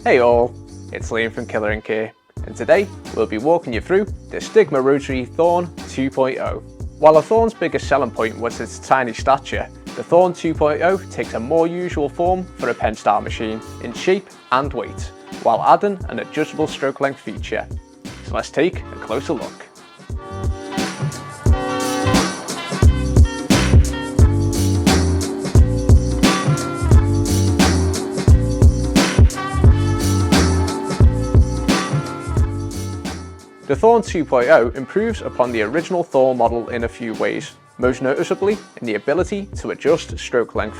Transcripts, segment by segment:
Hey all, it's Liam from Killer Ink here, and today we'll be walking you through the Stigma Rotary Thorn 2.0. While the Thorn's biggest selling point was its tiny stature, the Thorn 2.0 takes a more usual form for a pen style machine in shape and weight, while adding an adjustable stroke length feature. So let's take a closer look. The Thorn 2.0 improves upon the original Thorn model in a few ways, most noticeably in the ability to adjust stroke length.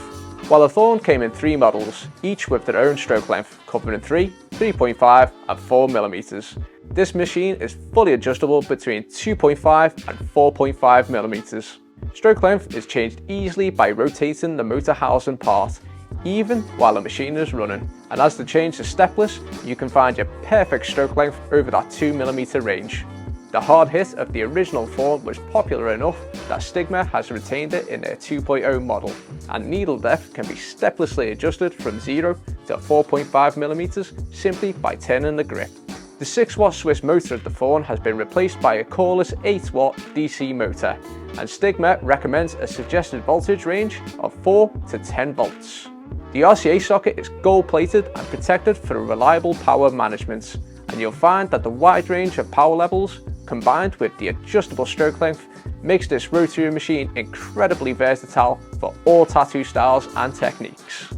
While the Thorn came in 3 models, each with their own stroke length, covering 3, 3.5 and 4mm. This machine is fully adjustable between 2.5 and 4.5mm. Stroke length is changed easily by rotating the motor housing part, even while the machine is running, and as the change is stepless, you can find your perfect stroke length over that 2mm range. The hard hit of the original Thorn was popular enough that Stigma has retained it in their 2.0 model, and needle depth can be steplessly adjusted from 0 to 4.5mm simply by turning the grip. The 6-watt Swiss motor of the Thorn has been replaced by a cordless 8-watt DC motor, and Stigma recommends a suggested voltage range of 4 to 10 volts. The RCA socket is gold plated and protected for reliable power management, and you'll find that the wide range of power levels combined with the adjustable stroke length makes this rotary machine incredibly versatile for all tattoo styles and techniques.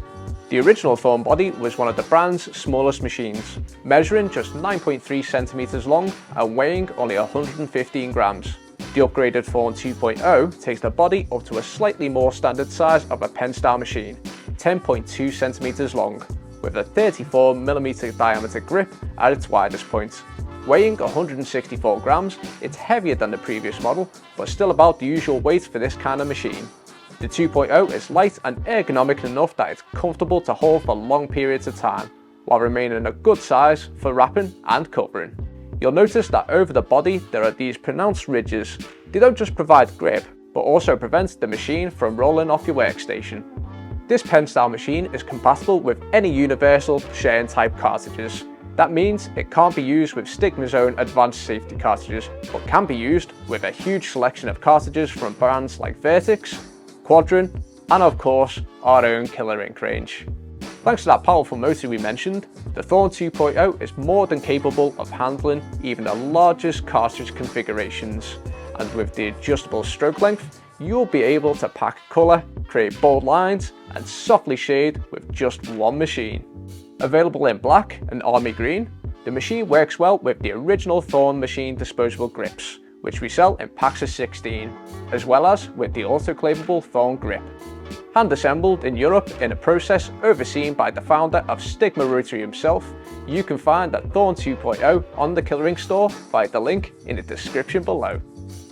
The original Thorn body was one of the brand's smallest machines, measuring just 9.3 centimeters long and weighing only 115 grams. The upgraded Thorn 2.0 takes the body up to a slightly more standard size of a pen style machine, 10.2 centimeters long, with a 34mm diameter grip at its widest point. Weighing 164 grams, it's heavier than the previous model, but still about the usual weight for this kind of machine. The 2.0 is light and ergonomic enough that it's comfortable to hold for long periods of time, while remaining a good size for wrapping and covering. You'll notice that over the body there are these pronounced ridges. They don't just provide grip, but also prevent the machine from rolling off your workstation. This pen style machine is compatible with any universal sharing type cartridges. That means it can't be used with Stigma's own advanced safety cartridges, but can be used with a huge selection of cartridges from brands like Vertix, Quadrant, and of course our own Killer Ink range. Thanks to that powerful motor we mentioned, the Thorn 2.0 is more than capable of handling even the largest cartridge configurations, and with the adjustable stroke length, you'll be able to pack colour, create bold lines, and softly shade with just one machine. Available in black and army green, the machine works well with the original Thorn machine disposable grips, which we sell in packs of 16, as well as with the autoclavable Thorn grip. Hand assembled in Europe in a process overseen by the founder of Stigma Rotary himself, you can find that Thorn 2.0 on the Killer Ink store via the link in the description below.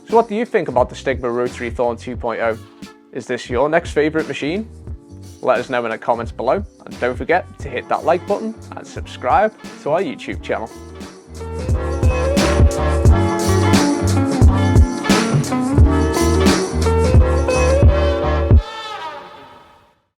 So what do you think about the Stigma Rotary Thorn 2.0? Is this your next favourite machine? Let us know in the comments below, and don't forget to hit that like button and subscribe to our YouTube channel.